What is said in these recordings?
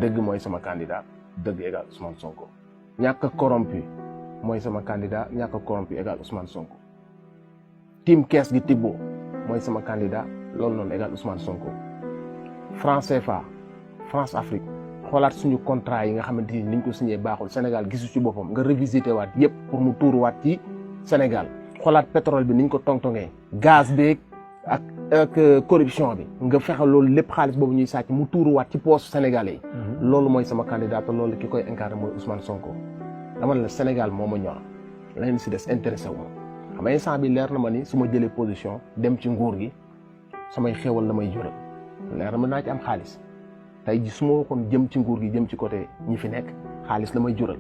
dëgg mooy sama candidat dëgg égal Ousmane Sonko ñàkk a corrompu mooy sama candidat ñàkk a corrompu égal Ousmane Sonko team kees gi Tibbo mooy sama candidat loolu noonu égal Ousmane Sonko France CFA France Afrique xoolaat suñu contrat yi nga xamante ni niñ ko signé baaxul Sénégal gisu ci boppam nga revisité waat yépp pour mu tuuruwaat ci Sénégal xoolaat pétrole bi niñ ko tongtongee gaz beeg ak corruption bi nga fexe loolu lépp xaalis boobu ñuy sàcc mu tuuruwaat ci poche Sénégalais yi. loolu mooy sama candidat te loolu ki koy incarné mooy Ousmane Sonko. dama ne la Sénégal moo ma ñor leneen si des intéressé wu ma xam nga instant bi leer na ma ni su ma jëlee position dem ci nguur gi samay xéwal la may jural leer na ma naa ci am xaalis tey ji su ma waxoon jëm ci nguur gi jëm ci côté ñi fi nekk xaalis la may jural.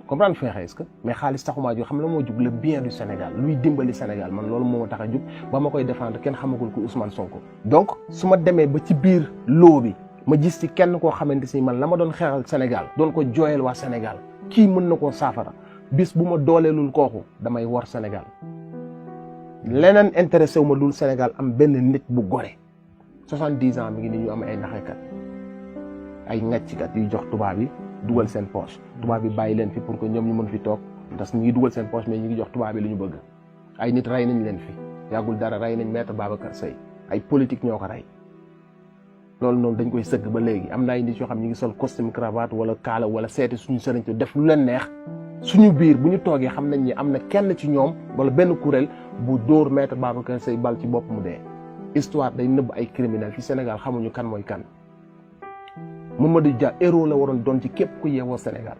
comprendre fi est-ce que mais xaalis taxumaa jóg xam la moo jug le bien du Sénégal luy dimbali Sénégal man loolu moo ma tax a jug ba ma koy défendre kenn xamagul ko Ousmane Sonko. donc su ma demee ba ci biir loo bi ma gis ci kenn koo xamante si man la ma doon xeexal Sénégal doon ko jooyal waa Sénégal kii mën na koo saafara bis bu ma dooleelul kooku damay war Sénégal leneen intéressé wu ma dul Sénégal am benn nit bu gore 70 ans mi ngi ni ñu am ay naxekat ay ŋàcckat yuy jox tubaab yi. dugal seen poche tubaab bi bàyyi leen fi pour que ñoom ñu mën fi toog ndax ñu ngi dugal seen poche mais ñu ngi jox tubaab bi li ñu bëgg ay nit rey nañ leen fi yàggul dara rey nañ maître Babacar Seye ay politique ñoo ko rey loolu noonu dañ koy sëgg ba léegi am na ay nit yoo xam ñu ngi sol costume cravate wala kaala wala seeti suñu sëriñ def lu leen neex suñu biir bu ñu toogee xam nañ ni am na kenn ci ñoom wala benn kuréel bu dóor maître Babacar Seye bal ci bopp mu dee histoire day nëbb ay criminel fi Sénégal xamuñu kan mooy kan Mamadou Dia héros la waroon doon ci képp ku yeewoo Sénégal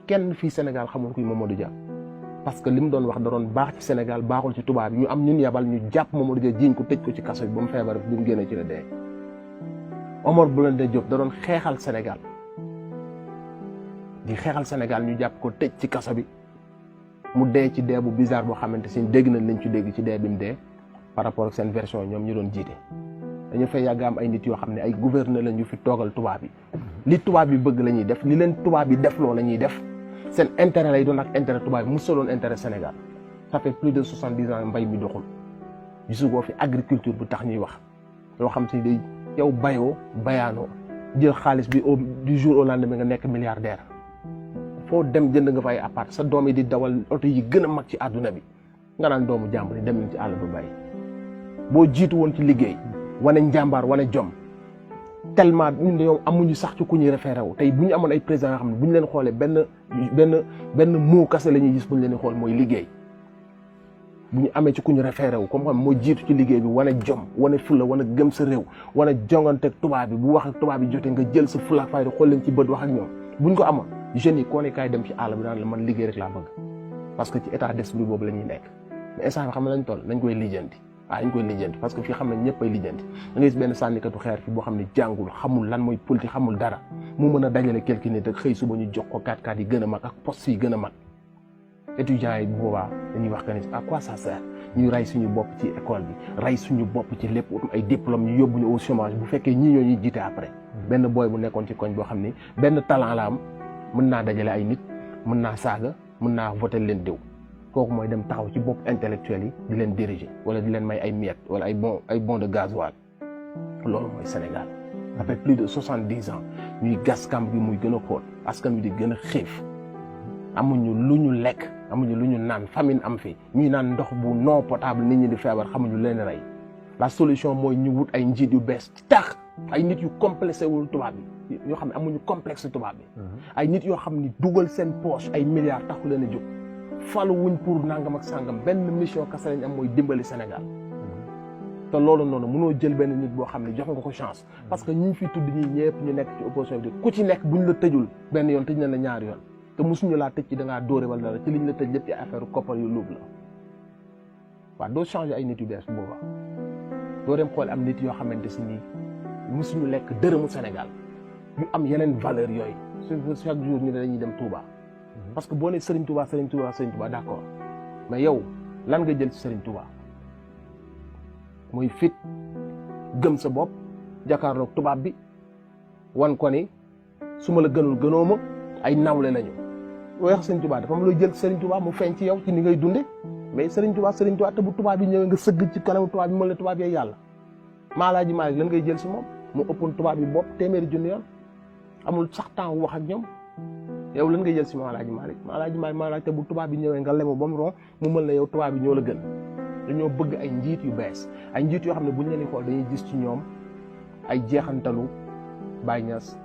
kenn fii Sénégal xamul kuy Mamadou Dia parce que li mu doon wax da doon baax ci Sénégal baaxul ci tubaab yi ñu am ñun yabal ñu jàpp Mamadou Dia jiiñ ko tëj ko ci kaso bi ba mu feebar bi mu génnee ci la dee. Omar Blondin Diop da doon xeexal Sénégal di xeexal Sénégal ñu jàpp ko tëj ci kaso bi mu dee ci dee bu bizarre boo xamante si dégg nañ lañ ci dégg ci dee bi mu dee par rapport ak seen version ñoom ñu doon jiite. dañu fay yàgg am ay nit yoo xam ne ay gouverneur la ñu fi toogal tubaab yi li tubaab yi bëgg la ñuy def li leen tubaab yi def loo la ñuy def seen intérêt lay doon ak intérêt tubaab yi mosoo doon intérêt Sénégal ça fait plus de 70 ans mbay mi doxul gisugoo fi agriculture bu tax ñuy wax loo xam si day yow bayoo bayaanoo jël xaalis bi du jour au lendemain nga nekk milliardaire foo dem jënd nga fa ay appart sa doom yi di dawal oto yi gën a mag ci àdduna bi nga naan doomu jàmbur yi dem nañ ci àll ba bay boo jiitu woon ci liggéey wane njàmbaar wane jom tellement ñun dañoo amuñu sax ci ku ñuy référé wu tey bu ñu amoon ay président yoo xam ne bu ñu leen xoolee benn mot kase la ñuy gis bu ñu leen xool mooy liggéey bu ñu amee ci ku ñu référé wu comme xam moo jiitu ci liggéey bi wane jom wane fulla wane gëm sa réew wane jonganteeg tubaab bi bu wax ak tubaab bi jotee nga jël sa fulla ak fayda xool leen ci bët wax ak ñoom buñ ko amoon jeunes yi koo ne kaay dem ci àll bi naan la man liggéey rek laa bëgg parce que ci état d'esprit boobu la ñuy nekk mais instant bi xam ne lañ toll nañ koy lijjanti dañ koy lijjanti parce que fii xam nañ ñëpp ay lijjanti da ngay gis benn sànnikatu xeer fi boo xam ne jàngul xamul lan mooy politique xamul dara mu mën a dajale quelque nit ak xëy suba ñu jox ko 4x4 yi gën a mag ak poste yi gën a mag étudiants yi bu boobaa dañuy wax que ni à quoi ça sert ñuy rey suñu bopp ci école bi rey suñu bopp ci lépp ay diplôme ñu yóbbu ñu au chômage bu fekkee ñii ñoo ñuy jiite après benn booy bu nekkoon ci koñ boo xam ni benn talent la am mën naa dajale ay nit mën naa saaga mën naa voter leen diw kooku mooy dem taxaw ci bopp intellectuel yi di leen diriger wala di leen may ay miettes wala ay bon de gasoil loolu mooy Sénégal ça fait plus de 70 ans ñuy gas kamb gi muy gën a xóot askan wi di gën a xiif amuñu lu ñu lekk amuñu lu ñu naan famine am fi ñuy naan ndox bu non potable nit ñi di feebar xamuñu leen rey la solution mooy ñu wut ay njiit yu bees tax ay nit yu complexé wul tubaab bi yoo xam ne amuñu complexe tubaab bi ay nit yoo xam ni dugal seen poche ay milliards taxu leen a jóg falu wuñ pour nangam ak sangam benn mission kese lañ am mooy dimbali Sénégal te loolu noonu mënoo jël benn nit boo xam ne jox nga ko chance parce que ñi fi tudd ñii ñëpp ñu nekk ci opposition bi ku ci nekk buñ la tëjul benn yoon tëj na la ñaari yoon te mosuñu laa tëj ci da ngaa dóore wala dara ci liñ la tëj lépp ci affaire koppar yu luub la waaw doo changer ay nit yu bees booba doo dem xool am nit yoo xamante si nii mosuñu lekk dërëmu Sénégal yu am yeneen valeur yooyu chaque jour ñu ne dañuy dem Touba parce que boo nee Serigne Touba Serigne Touba Serigne Touba d'accord mais yow lan nga jël ci Serigne Touba muy fit gëm sa bopp jàkkaarloog tubaab bi wan ko ni su ma la gënul gënoo ma ay nawle lañu wax Serigne Touba dafa am looy jël Serigne Touba mu feeñ ci yow ci ni ngay dunde mais Serigne Touba te bu tubaab bi ñëwee nga sëgg ci kanamu tubaab bi mën la tubaab yee yàlla Maalaaji Maalik lan ngay jël si moom mu ëppoon tubaab bi bopp téeméeri junni yoon amul sax temps wax ak ñoom yow lan nga jël si Maam Alaaji Malick maa laaj te bu tubaab bi ñëwee nga lemu ba mu ron mu mën na yow tubaab bi ñoo la gën dañoo bëgg ay njiit yu bees ay njiit yoo xam ne buñ leen di xool dañuy gis ci ñoom ay jeexantalu Baye Niass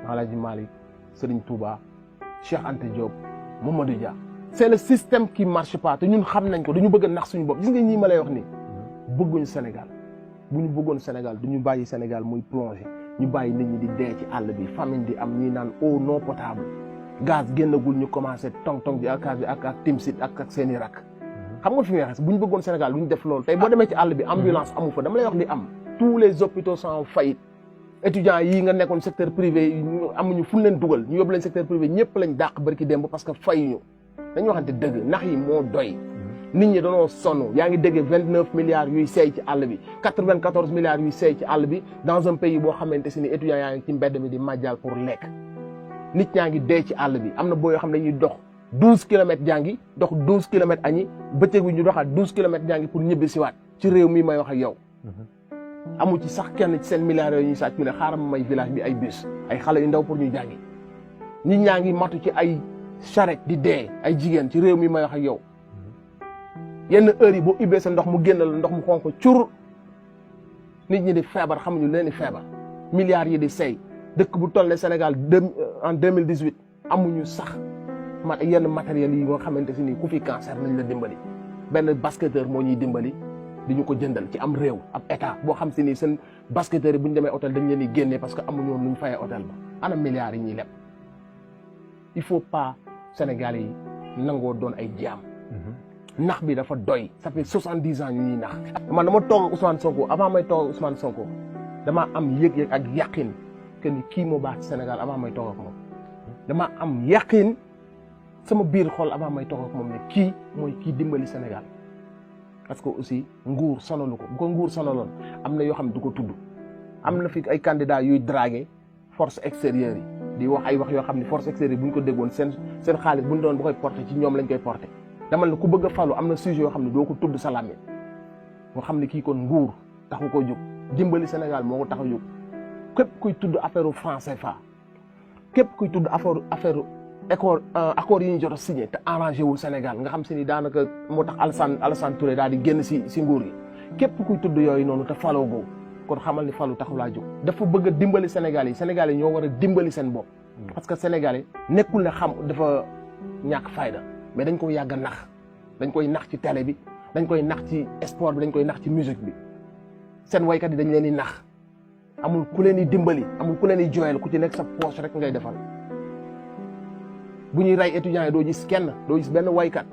Maam Alaaji Malick Serigne Touba Cheikh Anta Diop Mamadou Dia. c'est le système qui marche pas te ñun xam nañ ko dañu bëgg a nax suñu bopp gis nga ñii ma lay wax nii bëgguñu Sénégal bu ñu bëggoon Sénégal du ñu bàyyi Sénégal muy plongé ñu bàyyi nit ñi di dee ci àll bi famine di am ñuy naan eau non potable gaz génnagul ñu commencé tong-tong bi ak Timsit ak seen i rak xam nga fi muy waxee bu ñu bëggoon Sénégal du ñu def loolu tey boo demee ci àll bi ambulance amu fa dama lay wax li am tous les hôpitaux sont en faillite étudiants yi nga nekkoon secteur privé amuñu fu leen dugal ñu yóbbu leen secteur privé ñëpp lañ dàq barki démb parce que fayuñu dañu waxante dëgg nax yi moo doy nit ñi dañoo sonn yaa ngi dégg 29 milliards yuy seey ci àll bi 94 milliards yuy seey ci àll bi dans un pays boo xamante si ni étudiants yaa ngi ci mbedd mi di màjjal pour lekk nit ñaa ngi dee ci àll bi am na boo yoo xam ne dañuy dox 12 kilomètres jàngi dox 12 kilomètres añi bëccëg bi ñu doxaat 12 kilomètres jàngi pour ñibbi siwaat ci réew mi may wax ak yow amu ci sax kenn ci seen milliards yooyu ñuy sàcc mu ne xaaral ma may village bi ay bus ay xale yu ndaw pour ñu jàngi nit ñaa ngi matu ci ay charrette di dee ay jigéen ci réew mi may wax ak yow yenn heures yi boo ubbee sa ndox mu génn la ndox mu xonk cur nit ñi di feebar xamuñu leen di feebar milliards yi di seey dëkk bu toll ne Sénégal en 2018 amuñu sax yenn matériels yi nga xamante si nii ku fi cancer nañ la dimbali benn basketteur moo ñuy dimbali di ñu ko jëndal ci am réew ab état boo xam si nii seen basketteurs yi bu ñu demee hôtel dañ leen di génnee parce que amuñu woon lu ñu fayee hôtel ba ana milliards yi ñuy leb il faut pas Sénégalais yi nangoo doon ay jaam nax bi dafa doy ça fait 70 ans ñu ñuy nax man dama toog ak Ousmane Sonko avant may toog ak Ousmane Sonko dama am yëg-yëg ak yaqin que ni kii moo baax ci Sénégal avant may toog ak moom dama am yaqin sama biir xol avant may toog ak moom ne kii mooy kii dimbali Sénégal parce que aussi nguur sonalu ko bu ko nguur sonaloon am na yoo xam ne du ko tudd am na fi ay candidats yuy draguer force extérieure yi di wax ay wax yoo xam ne force extérieure bu ñu ko déggoon seen xaalis bu ñu doon ba koy porter ci ñoom lañ koy porter dama ne ku bëgg a falu am na sujet yoo xam ne doo ko tudd sa làmmiñ moo xam ne kii kon nguur taxu koo jóg dimbali Sénégal moo ko tax a jóg képp kuy tudd affaire franc CFA képp kuy tudd affaire accord yi ñu jot a signé te arrangé wul Sénégal nga xam si ni daanaka moo tax Alassane Touré daal di génn si nguur gi képp kuy tudd yooyu noonu te faloo goo kon xamal ni falu taxu laa jóg dafa bëgg a dimbali Sénégal yi ñoo war a dimbali seen bopp parce que Sénégalais nekkul ne xam dafa ñàkk fayda mais dañ ko yàgg a nax dañ koy nax ci télé bi dañ koy nax ci sport bi dañ koy nax ci musique bi seen waykat yi dañ leen di nax amul ku leen di dimbali amul ku leen di jooyal ku ci nekk sa poche rek ngay defal bu ñuy rey étudiants yi doo gis kenn doo gis benn waykat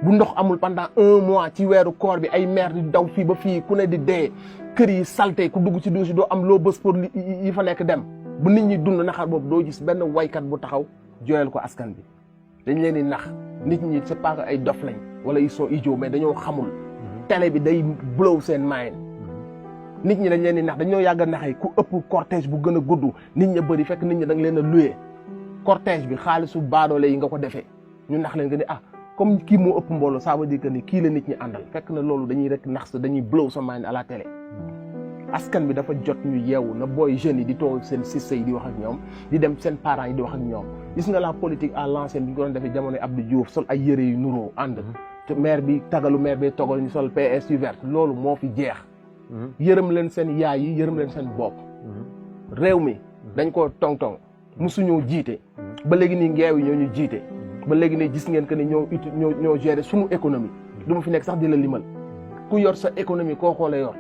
bu ndox amul pendant 1 mois ci weeru koor bi ay maire di daw fii ba fii ku ne di dee kër yi salté ku dugg ci douche doo am loo bës pour yi fa nekk dem bu nit ñi dund naxar boobu doo gis benn waykat bu taxaw jooyal ko askan bi dañ leen di nax nit ñi c'est pas que ay dof lañ wala ils sont idiots mais dañoo xamul télé bi day blow seen mind nit ñi dañ leen di nax dañoo yàgg a naxee ku ëpp cortège bu gën a gudd nit ñi bëri fekk nit ñi da nga leen a loué cortège bi xaalisu baadoole yi nga ko defee ñu nax leen que ni comme kii moo ëpp mbooloo ça veut dire que ni kii la nit ñi àndal fekk na loolu dañuy rek nax sa dañuy blow sa mind à la télé askan bi dafa jot ñu yeewu na booy jeunes yi di toog seen sista yi di wax ak ñoom di dem seen parents yi di wax ak ñoom gis nga la politique à l'ancienne bi ñu ko doon defee jamono Abdou Diouf sol ay yëre yu nuroo ànd te maire bi tagalu maire bi togal ñu sol PS yu vert loolu moo fi jeex yërëm leen seen yaay yi yërëm leen seen bopp réew mi dañ ko tong-tong musuñoo jiite ba léegi nii ngeew yi ñoo ñu jiite ba léegi ne gis ngeen que ne ñoo gérer suñu économie du ma fi nekk sax di la limal ku yor sa économie koo xoolee yor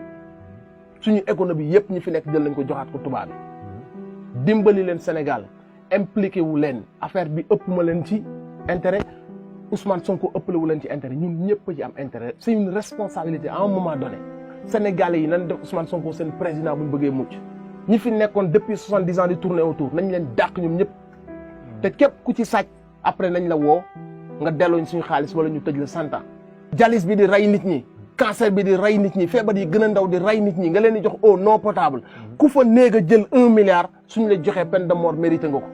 suñu économie yëpp ñi fi nekk jël lañ ko joxaat ko tubaab bi dimbali leen Sénégal impliqué wu leen affaire bi ëpp ma leen ci intérêt Ousmane Sonko ëppale wu leen ci intérêt ñun ñëpp ci am intérêt c'est une responsabilité à un moment donné Sénégalais yi nañ def Ousmane Sonko seen président bu ñu bëggee mucc ñi fi nekkoon depuis 70 ans di tourner autour nañ leen dàq ñoom ñëpp te képp ku ci sàcc après nañ la woo nga delloo suñu xaalis wala ñu tëj la 100 ans jalis bi di rey nit ñi cancer bi di rey nit ñi feebar yi gën a ndaw di rey nit ñi nga leen di jox eau non potable ku fa néeg a jël 1 milliard suñu la joxee peine de mort mérité nga ko